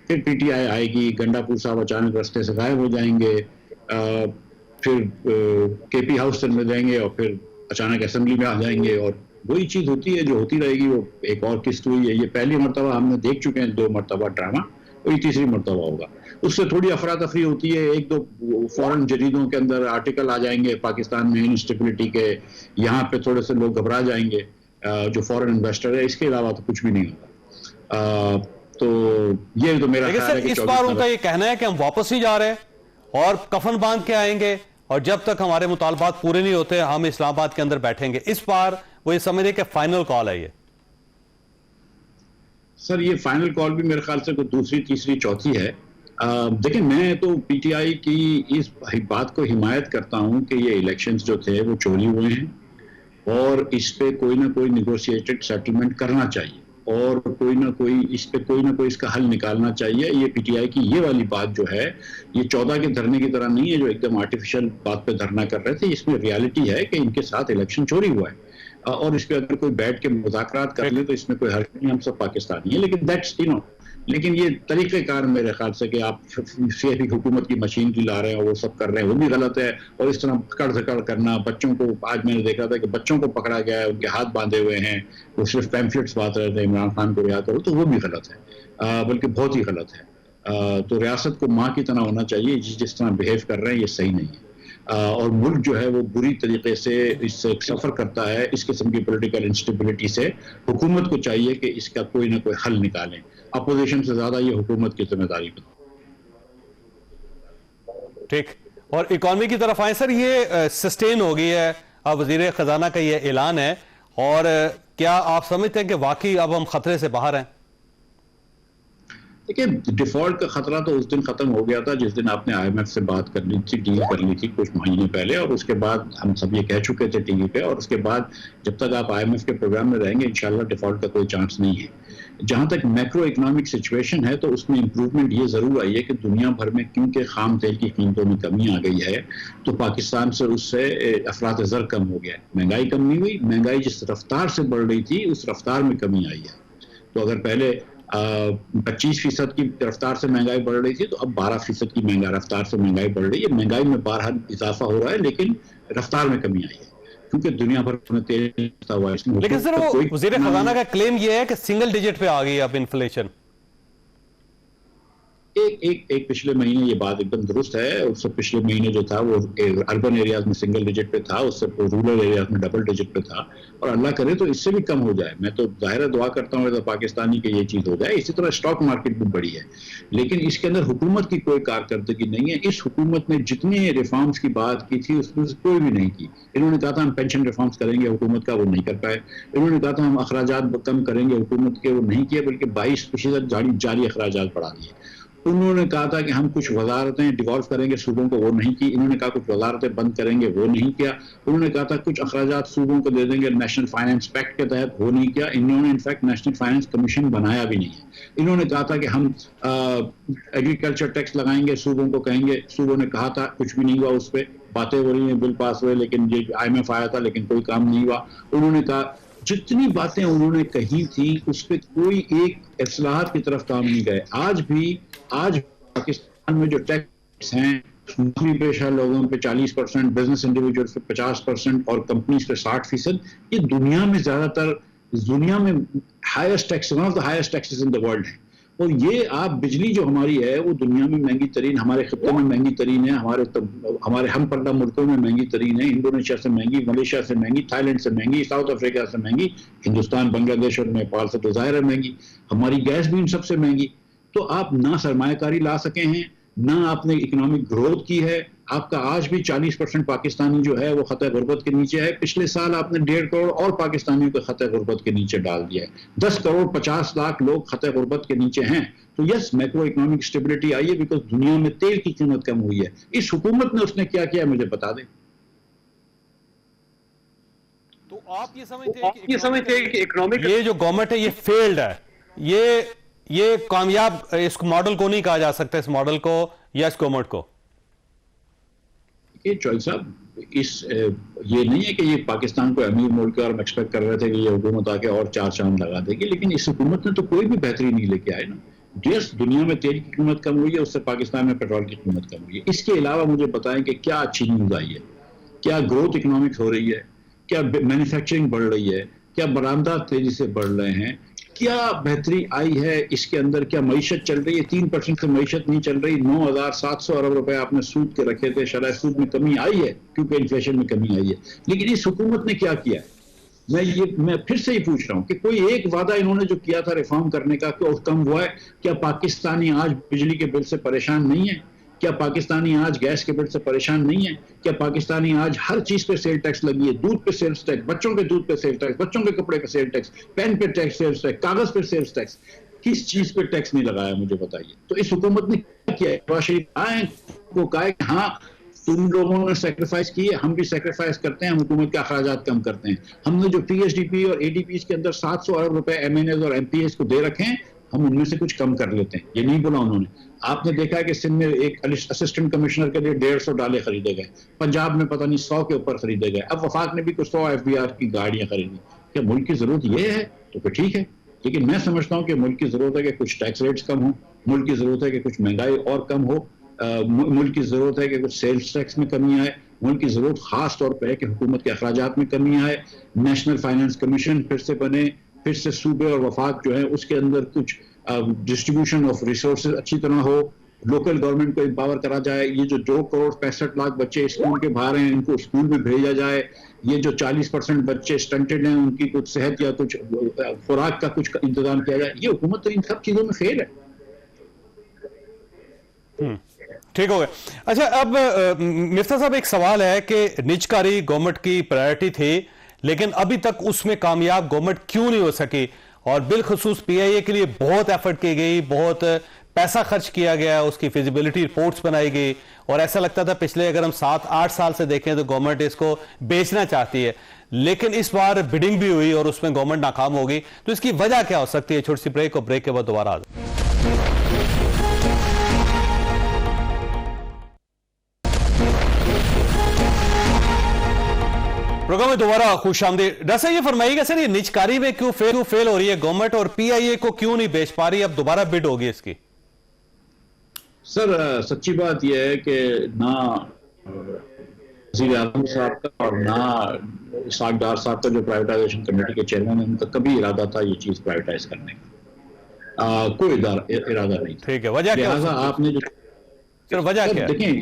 फिर PTI आएगी, गंडापुर साहब अचानक रास्ते से गायब हो जाएंगे, फिर KP हाउस से मिल जाएंगे और फिर अचानक असेंबली में आ जाएंगे, और वही चीज़ होती है जो होती रहेगी। वो एक और किस्त हुई है, ये पहली मरतबा हमने देख चुके हैं, 2 मरतबा ड्रामा, वही तीसरी मरतबा होगा। उससे थोड़ी अफरा तफरी होती है, 1-2 फॉरेन जरीदों के अंदर आर्टिकल आ जाएंगे पाकिस्तान में इंस्टेबिलिटी के, यहाँ पे थोड़े से लोग घबरा जाएंगे जो फॉरेन इन्वेस्टर है, इसके अलावा तो कुछ भी नहीं होगा। तो ये तो मेरा ख्याल है कि इस बार उनका ये कहना है कि हम वापस नहीं जा रहे और कफन बांध के आएंगे, और जब तक हमारे मुतालबात पूरे नहीं होते हम इस्लामाबाद के अंदर बैठेंगे। इस बार वो ये समझ रहे कि फाइनल कॉल है ये। सर ये फाइनल कॉल भी मेरे ख्याल से कोई दूसरी, तीसरी, चौथी है। देखिए, मैं तो PTI की इस बात को हिमायत करता हूं कि ये इलेक्शंस जो थे वो चोरी हुए हैं, और इस पे कोई ना कोई निगोशिएटेड सेटलमेंट करना चाहिए, और कोई ना कोई इसका हल निकालना चाहिए। ये PTI की ये वाली बात जो है, ये 14 के धरने की तरह नहीं है जो एकदम आर्टिफिशियल बात पे धरना कर रहे थे। इसमें रियलिटी है कि इनके साथ इलेक्शन चोरी हुआ है। और इस पे अगर कोई बैठ के मुज़ाकरात कर ले तो इसमें कोई हर्ज नहीं, हम सब पाकिस्तानी है। लेकिन दैट्स लेकिन ये तरीक़ेकार मेरे ख्याल से कि आप सियासी हुकूमत की मशीनरी ला रहे हैं, वो सब कर रहे हैं, वो भी गलत है। और इस तरह पकड़ धकड़ करना, बच्चों को, आज मैंने देखा था कि बच्चों को पकड़ा गया है, उनके हाथ बांधे हुए हैं, वो सिर्फ पैम्फलेट्स बांट रहे थे इमरान खान को रिहा करो, तो वो भी गलत है, बल्कि बहुत ही गलत है। तो रियासत को माँ की तरह होना चाहिए, जिस तरह बिहेव कर रहे हैं ये सही नहीं है। और मुल्क जो है वो बुरी तरीके से इससे सफ़र करता है, इस किस्म की पॉलिटिकल इंस्टेबिलिटी से। हुकूमत को चाहिए कि इसका कोई ना कोई हल निकालें, अपोजिशन से ज़्यादा ये हुकूमत की जिम्मेदारी है। ठीक, और इकॉनमी की तरफ आए सर, ये सस्टेन हो गई है, अब वजीर खजाना का ये ऐलान है, और क्या आप समझते हैं कि वाकई अब हम खतरे से बाहर हैं? देखिए, डिफॉल्ट का खतरा तो उस दिन खत्म हो गया था जिस दिन आपने IMF से बात कर ली थी, डील कर ली थी कुछ महीने पहले, और उसके बाद हम सब ये कह चुके थे टीवी पे, और उसके बाद जब तक आप IMF के प्रोग्राम में रहेंगे इंशाल्लाह डिफॉल्ट का कोई चांस नहीं है। जहां तक मैक्रो इकोनॉमिक सिचुएशन है तो उसमें इंप्रूवमेंट ये जरूर आई है कि दुनिया भर में क्योंकि खाम तेल की कीमतों में कमी आ गई है, तो पाकिस्तान से उससे अफरात ज़र कम हो गया है। महंगाई कम नहीं हुई, महंगाई जिस रफ्तार से बढ़ रही थी उस रफ्तार में कमी आई है। तो अगर पहले 25% की रफ्तार से महंगाई बढ़ रही थी, तो अब 12% की रफ्तार से महंगाई बढ़ रही है। महंगाई में बहरहाल इजाफा हो रहा है, लेकिन रफ्तार में कमी आई है क्योंकि दुनिया भर में तेल हुआ है। लेकिन सर वो वज़ीर ख़ज़ाना का क्लेम ये है कि सिंगल डिजिट पे आ गई अब इन्फ्लेशन। एक पिछले महीने ये बात एकदम दुरुस्त है, उससे पिछले महीने जो था वो अर्बन एरियाज में सिंगल डिजिट पे था, उससे रूरल एरियाज में डबल डिजिट पे था, और अल्लाह करे तो इससे भी कम हो जाए। मैं तो ज़ाहिर दुआ करता हूँ तो पाकिस्तानी की ये चीज़ हो जाए। इसी तरह स्टॉक मार्केट भी बड़ी है, लेकिन इसके अंदर हुकूमत की कोई कारकर्दगी नहीं है। इस हुकूमत ने जितने रिफॉर्म्स की बात की थी उसमें से कोई भी नहीं की। इन्होंने कहा था हम पेंशन रिफॉर्म्स करेंगे, हुकूमत का, वो नहीं कर पाए। इन्होंने कहा था हम अखराजात कम करेंगे, हुकूमत के, वो नहीं किए, बल्कि 22% जारी अखराजात बढ़ा दिए। उन्होंने कहा था कि हम कुछ वजारतें डिवॉल्व करेंगे सूबों को, वो नहीं की। इन्होंने कहा कुछ वजारतें बंद करेंगे, वो नहीं किया। उन्होंने कहा था कुछ अखराजात सूबों को दे देंगे नेशनल फाइनेंस पैक्ट के तहत, वो नहीं किया। इन्होंने इनफैक्ट नेशनल फाइनेंस कमीशन बनाया भी नहीं है। इन्होंने कहा था कि हम एग्रीकल्चर टैक्स लगाएंगे, सूबों को कहेंगे, सूबों ने कहा था, कुछ भी नहीं हुआ। उस पर बातें हो रही हैं, बिल पास हुए, लेकिन ये IMF आया था लेकिन कोई काम नहीं हुआ। उन्होंने कहा जितनी बातें उन्होंने कही थी उस पर कोई एक इस्लाहात की तरफ काम नहीं गए। आज पाकिस्तान में जो टैक्स हैं, नौकरी पेशा लोगों पे 40%, बिजनेस इंडिविजुअल्स पे 50% और कंपनीज पे 60%, ये दुनिया में ज्यादातर, दुनिया में highest tax, one of the highest taxes in the world है। और ये आप बिजली जो हमारी है वो दुनिया में महंगी तरीन, हमारे खित्ते में महंगी तरीन है, हमारे हम पर्दा मुल्कों में महंगी तरीन है। इंडोनेशिया से महंगी, मलेशिया से महंगी, थाईलैंड से महंगी, साउथ अफ्रीका से महंगी, हिंदुस्तान, बांग्लादेश और नेपाल से तो जाहिर है महंगी। हमारी गैस भी इन सबसे महंगी। तो आप ना सरमायाकारी ला सके हैं, ना आपने इकोनॉमिक ग्रोथ की है। आपका आज भी 40% पाकिस्तानी जो है वो खतरे गुर्बत के नीचे है। पिछले साल आपने 1.5 करोड़ और पाकिस्तानियों को खतरे गुर्बत के नीचे डाल दिया है। 10 करोड़ 50 लाख लोग खतरे गुर्बत के नीचे हैं। तो यस, मैक्रो इकोनॉमिक स्टेबिलिटी आई है बिकॉज दुनिया में तेल की कीमत कम हुई है। इस हुकूमत ने उसने क्या किया मुझे बता दें। तो आप ये समझते हैं कि इकोनॉमिक, ये जो गवर्नमेंट है ये फेल्ड है, ये कामयाब, इस मॉडल को नहीं कहा जा सकता, इस मॉडल को या इस गवर्नमेंट को? ये चौधरी साहब, ये नहीं है कि ये पाकिस्तान को अमीर मुल्क है और हम एक्सपेक्ट कर रहे थे कि ये हुकूमत आके और 4 चांद लगा देगी, लेकिन इस हुकूमत ने तो कोई भी बेहतरी नहीं लेके आए ना। जिस दुनिया में तेल की कीमत कम हुई है उससे पाकिस्तान में पेट्रोल की कीमत कम हुई है। इसके अलावा मुझे बताएं कि क्या अच्छी न्यूज़ आई है, क्या ग्रोथ इकोनॉमिक्स हो रही है, क्या मैन्युफैक्चरिंग बढ़ रही है, क्या बरामदात तेजी से बढ़ रहे हैं, क्या बेहतरी आई है इसके अंदर, क्या मईशत चल रही है। 3% से मईशत नहीं चल रही। 9,700 अरब रुपए आपने सूद के रखे थे, शरह सूद में कमी आई है क्योंकि इन्फ्लेशन में कमी आई है। लेकिन इस हुकूमत ने क्या किया है, मैं फिर से ही पूछ रहा हूं कि कोई एक वादा इन्होंने जो किया था रिफॉर्म करने का, क्या कम हुआ है? क्या पाकिस्तानी आज बिजली के बिल से परेशान नहीं है? क्या पाकिस्तानी आज गैस के बिल से परेशान नहीं है? क्या पाकिस्तानी आज हर चीज पे सेल टैक्स लगी है? दूध पे सेल्स टैक्स, बच्चों के दूध पे सेल टैक्स, बच्चों के कपड़े पे सेल टैक्स, पेन पे टैक्स, सेल्स टैक्स, कागज पे सेल्स टैक्स, किस चीज पे टैक्स नहीं लगाया मुझे बताइए। तो इस हुकूमत ने क्या किया? नवाज शरीफ आए को कहा कि हाँ तुम लोगों ने सेक्रीफाइस की है, हम भी सेक्रीफाइस करते हैं, हम हुकूमत के अखराजात कम करते हैं। हमने जो PSDP और ADPs के अंदर 700 अरब रुपए MNAs और MPAs को दे रखे हैं, हम उनमें से कुछ कम कर लेते हैं। ये नहीं बोला उन्होंने। आपने देखा कि सिंध में एक असिस्टेंट कमिश्नर के लिए 150 डाले खरीदे गए, पंजाब में पता नहीं 100 के ऊपर खरीदे गए, अब वफाक ने भी कुछ 100 FBR की गाड़ियां खरीदी। क्या मुल्क की जरूरत ये है? तो फिर ठीक है, लेकिन मैं समझता हूँ कि मुल्क की जरूरत है कि कुछ टैक्स रेट्स कम हो, मुल्क की जरूरत है कि कुछ महंगाई और कम हो, मुल्क की जरूरत है कि कुछ सेल्स टैक्स में कमी आए, मुल्क की जरूरत खास तौर पर है कि हुकूमत के अखराजात में कमी आए, नेशनल फाइनेंस कमीशन फिर से बने, फिर से सूबे और वफाक जो है उसके अंदर कुछ डिस्ट्रीब्यूशन ऑफ रिसोर्सेज अच्छी तरह हो, लोकल गवर्नमेंट को एम्पावर करा जाए। ये जो 2 करोड़ 65 लाख बच्चे स्कूल के बाहर हैं, इनको स्कूल में भेजा जाए। ये जो 40% बच्चे स्टंटेड हैं, उनकी कुछ सेहत या कुछ खुराक का कुछ इंतजाम किया जाए। ये हुकूमत तो इन सब चीजों में फेल है। ठीक हो गया। अच्छा, अब मिफ्ता साहब, एक सवाल है कि निजकारी गवर्नमेंट की प्रायोरिटी थी, लेकिन अभी तक उसमें कामयाब गवर्नमेंट क्यों नहीं हो सकी? और बिलखुसूस PIA के लिए बहुत एफर्ट की गई, बहुत पैसा खर्च किया गया, उसकी फिजिबिलिटी रिपोर्ट्स बनाई गई, और ऐसा लगता था पिछले अगर हम 7-8 साल से देखें तो गवर्नमेंट इसको बेचना चाहती है, लेकिन इस बार बिडिंग भी हुई और उसमें गवर्नमेंट नाकाम हो गई। तो इसकी वजह क्या हो सकती है? छोटी सी ब्रेक, और ब्रेक के बाद दोबारा आ जाए। प्रोग्राम में दोबारा खुशामदीद। डॉक्टर साहब, ये फरमाइएगा सर, ये निजकारी में क्यों फेल हो रही है गवर्नमेंट, और PIA को क्यों नहीं बेच पा रही? अब दोबारा बिड होगी इसकी। सर, सच्ची बात यह है कि ना वज़ीर आज़म साहब का और ना इसाक डार साहब का, जो प्राइवेटाइजेशन कमेटी के चेयरमैन है, उनका कभी इरादा था ये चीज प्राइवेटाइज करने का। कोई इरादा नहीं था। ठीक है, वजह क्या? आपने जो सर वजह क्या? देखें,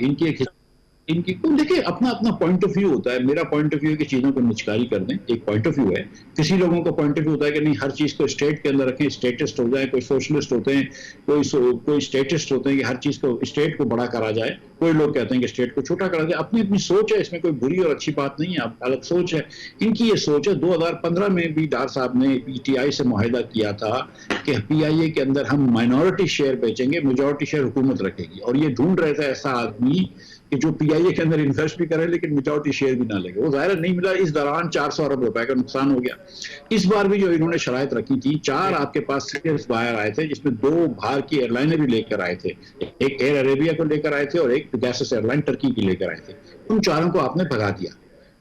इनकी देखिए अपना अपना पॉइंट ऑफ व्यू होता है। मेरा पॉइंट ऑफ व्यू है कि चीजों को निचकारी कर दें, एक पॉइंट ऑफ व्यू है। किसी लोगों का पॉइंट ऑफ व्यू होता है कि नहीं, हर चीज को स्टेट के अंदर रखें, स्टेटिस्ट हो जाए। कोई सोशलिस्ट होते हैं, कोई स्टेटिस्ट होते हैं कि हर चीज को स्टेट को बड़ा करा जाए। कोई लोग कहते हैं कि स्टेट को छोटा करा जाए। अपनी अपनी सोच है, इसमें कोई बुरी और अच्छी बात नहीं है, अलग सोच है। इनकी ये सोच है। 2015 में भी डार साहब ने PTI से मुआहिदा किया था कि PIA के अंदर हम माइनॉरिटी शेयर बेचेंगे, मेजॉरिटी शेयर हुकूमत रखेगी। और ये ढूंढ रहे थे ऐसा आदमी कि जो PIA के अंदर इन्वेस्ट भी करे लेकिन मेजॉरिटी शेयर भी ना लगे। वो जाहिर नहीं मिला। इस दौरान 400 अरब रुपए का नुकसान हो गया। इस बार भी जो इन्होंने शराइत रखी थी, 4 आपके पास सीरियस बायर आए थे, जिसमें 2 बाहर की एयरलाइनें भी लेकर आए थे। एक एयर अरेबिया को लेकर आए थे और एक गैसेस एयरलाइन टर्की की लेकर आए थे। उन चारों को आपने भगा दिया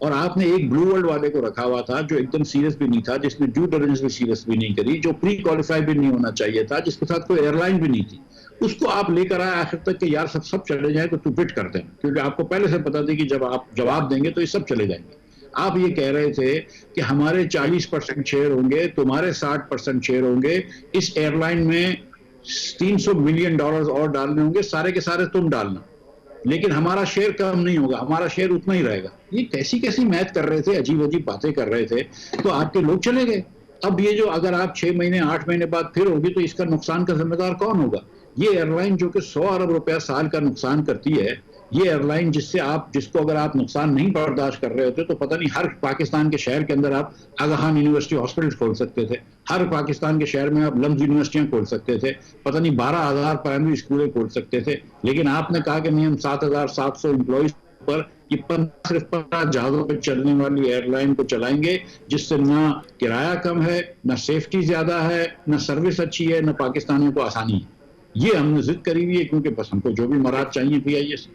और आपने एक ब्लू वर्ल्ड वाले को रखा हुआ था जो एकदम सीरियस भी नहीं था, जिसने ड्यू डिलिजेंस भी सीरियस भी नहीं करी, जो प्री क्वालिफाइड भी नहीं होना चाहिए था, जिसके साथ कोई एयरलाइन भी नहीं थी। उसको आप लेकर आए आखिर तक कि यार सब चले जाए तो तू बिट कर दे, क्योंकि आपको पहले से पता थी कि जब आप जवाब देंगे तो ये सब चले जाएंगे। आप ये कह रहे थे कि हमारे 40% शेयर होंगे, तुम्हारे 60% शेयर होंगे, इस एयरलाइन में $300 मिलियन और डालने होंगे, सारे के सारे तुम डालना, लेकिन हमारा शेयर कम नहीं होगा, हमारा शेयर उतना ही रहेगा। ये कैसी कैसी मैथ कर रहे थे, अजीब अजीब बातें कर रहे थे, तो आपके लोग चले गए। अब ये जो अगर आप 6 महीने 8 महीने बाद फिर होगी तो इसका नुकसान का जिम्मेदार कौन होगा? ये एयरलाइन जो कि 100 अरब रुपया साल का नुकसान करती है, ये एयरलाइन जिसको अगर आप नुकसान नहीं बर्दाश्त कर रहे होते तो पता नहीं हर पाकिस्तान के शहर के अंदर आप आगा खान यूनिवर्सिटी हॉस्पिटल खोल सकते थे, हर पाकिस्तान के शहर में आप लम्स यूनिवर्सिटियां खोल सकते थे, पता नहीं 12,000 प्राइमरी स्कूलें खोल सकते थे। लेकिन आपने कहा कि नहीं, हम 7,700 एम्प्लॉइज पर ये सिर्फ 15 जहाजों पर चलने वाली एयरलाइन को चलाएंगे, जिससे ना किराया कम है, ना सेफ्टी ज्यादा है, ना सर्विस अच्छी है, ना पाकिस्तानियों को आसानी है। ये हमने जिद करी हुई है, क्योंकि बस हमको जो भी मराद चाहिए PIA से।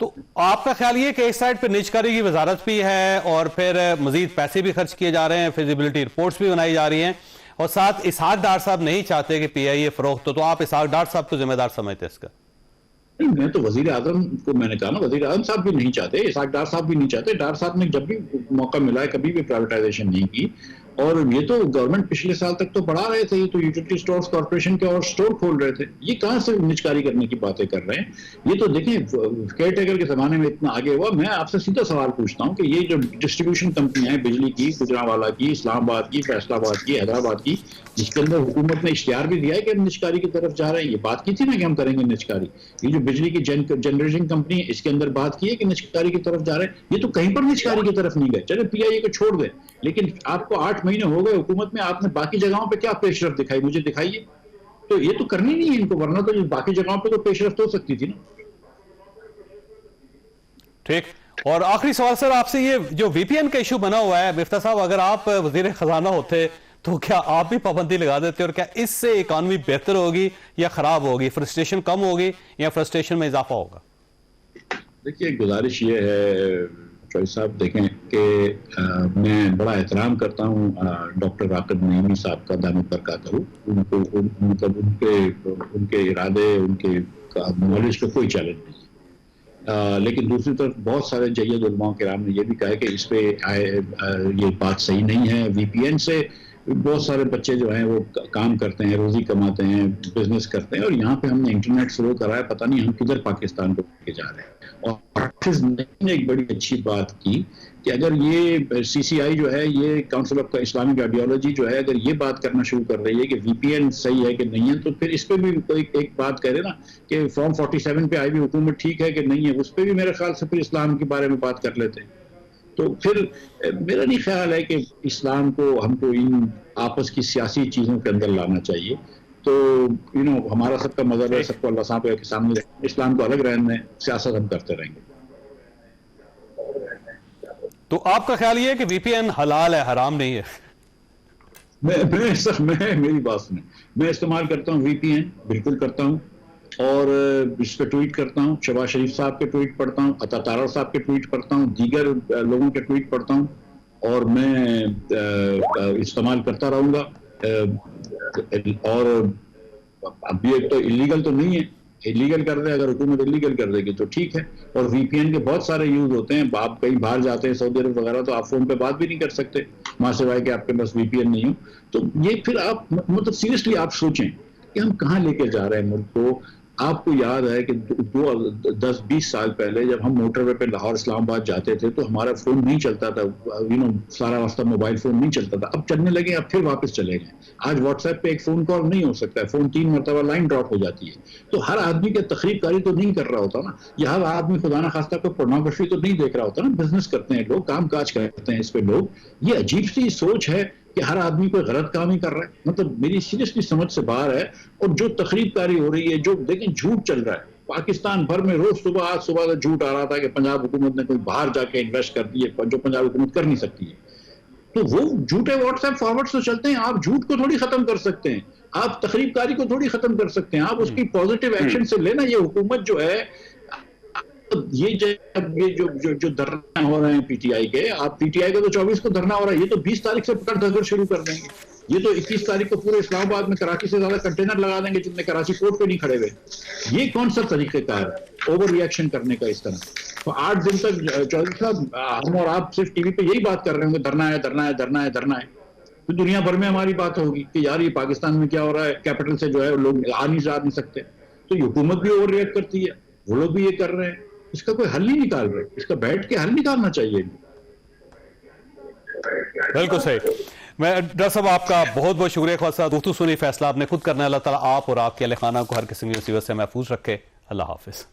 तो आपका ख्याल ये कि इस साइड पे निजकारी की वजारत भी है और फिर मजीद पैसे भी खर्च किए जा रहे हैं, फिजिबिलिटी रिपोर्ट्स भी बनाई जा रही हैं, और साथ इसाक डार साहब नहीं चाहते कि PIA फरोख्त हो, तो आप इसाक डार साहब को जिम्मेदार समझते हैं इसका? नहीं, मैं तो वजीर आजम को मैंने कहा ना, वजीर आजम साहब भी नहीं चाहते, इसाक डार साहब भी नहीं चाहते। डार साहब ने जब भी मौका मिला है कभी भी प्राइवेटाइजेशन नहीं की। और ये तो गवर्नमेंट पिछले साल तक तो बढ़ा रहे थे, ये तो यूटिलिटी स्टोर्स कॉर्पोरेशन के और स्टोर खोल रहे थे। ये कहां से निजकारी करने की बातें कर रहे हैं? ये तो देखें, केयर टेकर के जमाने में इतना आगे हुआ। मैं आपसे सीधा सवाल पूछता हूं कि ये जो डिस्ट्रीब्यूशन कंपनियां हैं, बिजली की, गुजरांवाला की, इस्लामाबाद की, फैसलाबाद की, हैदराबाद की, जिसके अंदर हुकूमत ने इश्तिहार भी दिया है कि हम निजकारी की तरफ जा रहे हैं, ये बात की थी ना कि हम करेंगे निजकारी। ये जो बिजली की जनरेशन कंपनी है, इसके अंदर बात की है कि निजकारी की तरफ जा रहे हैं। ये तो कहीं पर निजकारी की तरफ नहीं गए। चले PIA को छोड़ दें, लेकिन आपको 8 महीने हो गए हुकूमत में, आपने बाकी जगहों पे क्या पेशरफ दिखाई? मुझे दिखाइए। तो ये तो करनी नहीं है इनको, वरना तो बाकी जगहों पे तो पेशरफ हो सकती थी ना। ठीक। और आखिरी सवाल सर आपसे, ये जो VPN का इशू बना हुआ है, मिफ्ता साहब, अगर आप वजीर खजाना होते तो क्या आप भी पाबंदी लगा देते हो, और क्या इससे इकॉनमी बेहतर होगी या खराब होगी, फ्रस्ट्रेशन कम होगी या फ्रस्ट्रेशन में इजाफा होगा? देखिए, गुजारिश ये है चौधरी साहब, देखें कि मैं बड़ा एहतराम करता हूँ डॉक्टर राकिब नईमी साहब का, दामद बरकातहू। उनको मतलब उनके इरादे, उनके नॉलेज का कोई चैलेंज नहीं है। लेकिन दूसरी तरफ बहुत सारे जय्यद उलमा किराम ने यह भी कहा है कि इस पे ये बात सही नहीं है। VPN से बहुत सारे बच्चे जो हैं वो काम करते हैं, रोजी कमाते हैं, बिजनेस करते हैं, और यहाँ पे हमने इंटरनेट शुरू करा है, पता नहीं हम किधर पाकिस्तान को लेके जा रहे हैं। और हाफिज ने एक बड़ी अच्छी बात की कि अगर ये CCI जो है, ये काउंसिल ऑफ इस्लामिक आइडियोलॉजी जो है, अगर ये बात करना शुरू कर रही है कि VPN सही है कि नहीं है, तो फिर इस पे भी कोई एक बात कह रहे ना कि फॉर्म 47 पे आई भी हुकूमत ठीक है कि नहीं है, उस पर भी मेरे ख्याल से फिर इस्लाम के बारे में बात कर लेते हैं। तो फिर मेरा नहीं ख्याल है कि इस्लाम को हमको इन आपस की सियासी चीज़ों के अंदर लाना चाहिए। तो हमारा सबका मजहब है, सबको अल्लाह साहब के सामने इस्लाम को अलग रहने, सियासत हम करते रहेंगे। तो आपका ख्याल ये है कि VPN हलाल है, हराम नहीं है? मैं मेरी बात सुने, मैं इस्तेमाल करता हूँ VPN, बिल्कुल करता हूँ, और इस पर ट्वीट करता हूँ, शहबाज शरीफ साहब के ट्वीट पढ़ता हूँ, अता तारा साहब के ट्वीट पढ़ता हूँ, दीगर लोगों के ट्वीट पढ़ता हूँ, और मैं इस्तेमाल करता रहूँगा। और अभी एक तो इलीगल तो नहीं है, इलीगल कर रहे हैं, अगर हुकूमत इलीगल कर देगी तो ठीक है। और VPN के बहुत सारे यूज होते हैं। आप कहीं बाहर जाते हैं, सऊदी अरब वगैरह, तो आप फोन पे बात भी नहीं कर सकते मां सिवाय कि आपके पास VPN नहीं हो। तो ये फिर आप मतलब सीरियसली आप सोचें कि हम कहाँ लेके जा रहे हैं मुल्क को। आपको याद है कि 10-20 साल पहले जब हम मोटरवे पे लाहौर इस्लामाबाद जाते थे तो हमारा फोन नहीं चलता था, सारा रास्ता मोबाइल फोन नहीं चलता था। अब चलने लगे, अब फिर वापस चले गए। आज व्हाट्सएप पे एक फोन कॉल नहीं हो सकता है, फोन 3 मरतबा लाइन ड्रॉप हो जाती है। तो हर आदमी के तकरीबकारी तो नहीं कर रहा होता ना, या हर आदमी खुदा ना खास्ता को पोर्नोग्राफी तो नहीं देख रहा होता ना। बिजनेस करते हैं लोग, काम काज करते हैं इस पे लोग। ये अजीब सी सोच है कि हर आदमी कोई गलत काम ही कर रहा है, मतलब मेरी सीरियसली समझ से बाहर है। और जो तकरीबकारी हो रही है, जो देखें झूठ चल रहा है पाकिस्तान भर में, रोज सुबह, आज सुबह से झूठ आ रहा था कि पंजाब हुकूमत ने कोई बाहर जाके इन्वेस्ट कर दी है, जो पंजाब हुकूमत कर नहीं सकती है। तो वो झूठे व्हाट्सएप फॉरवर्ड तो चलते हैं। आप झूठ को थोड़ी खत्म कर सकते हैं, आप तकरीबकारी को थोड़ी खत्म कर सकते हैं, आप उसकी पॉजिटिव एक्शन से लेना। ये हुकूमत जो है, ये जो धरना हो रहे हैं PTI के, आप PTI का तो 24 को धरना हो रहा है, ये तो 20 तारीख से पकड़ धकर शुरू कर देंगे। ये तो 21 तारीख को पूरे इस्लामाबाद में कराची से ज्यादा कंटेनर लगा देंगे जितने कराची पोर्ट पे नहीं खड़े हुए। ये कौन सा तरीकेकार है ओवर रिएक्शन करने का इस तरह? तो 8 दिन तक चौधरी साहब हम और आप सिर्फ टीवी पे यही बात कर रहे होंगे, धरना है, धरना है, धरना है, धरना है। तो दुनिया भर में हमारी बात होगी कि यार ये पाकिस्तान में क्या हो रहा है, कैपिटल से जो है लोग आ नहीं सकते। तो हुकूमत भी ओवर रिएक्ट करती है, वो लोग भी ये कर रहे हैं, इसका कोई हल नहीं निकाल रहे। इसका बैठ के हल निकालना चाहिए। बिल्कुल सही। मैं डॉक्टर साहब आपका बहुत बहुत शुक्रिया। खासा गुफ्तगू सुनी, फैसला आपने खुद करना है। अल्लाह ताला आप और आपके अहल खाना को हर किस्म की मुसीबत से महफूज रखे। अल्लाह हाफिज।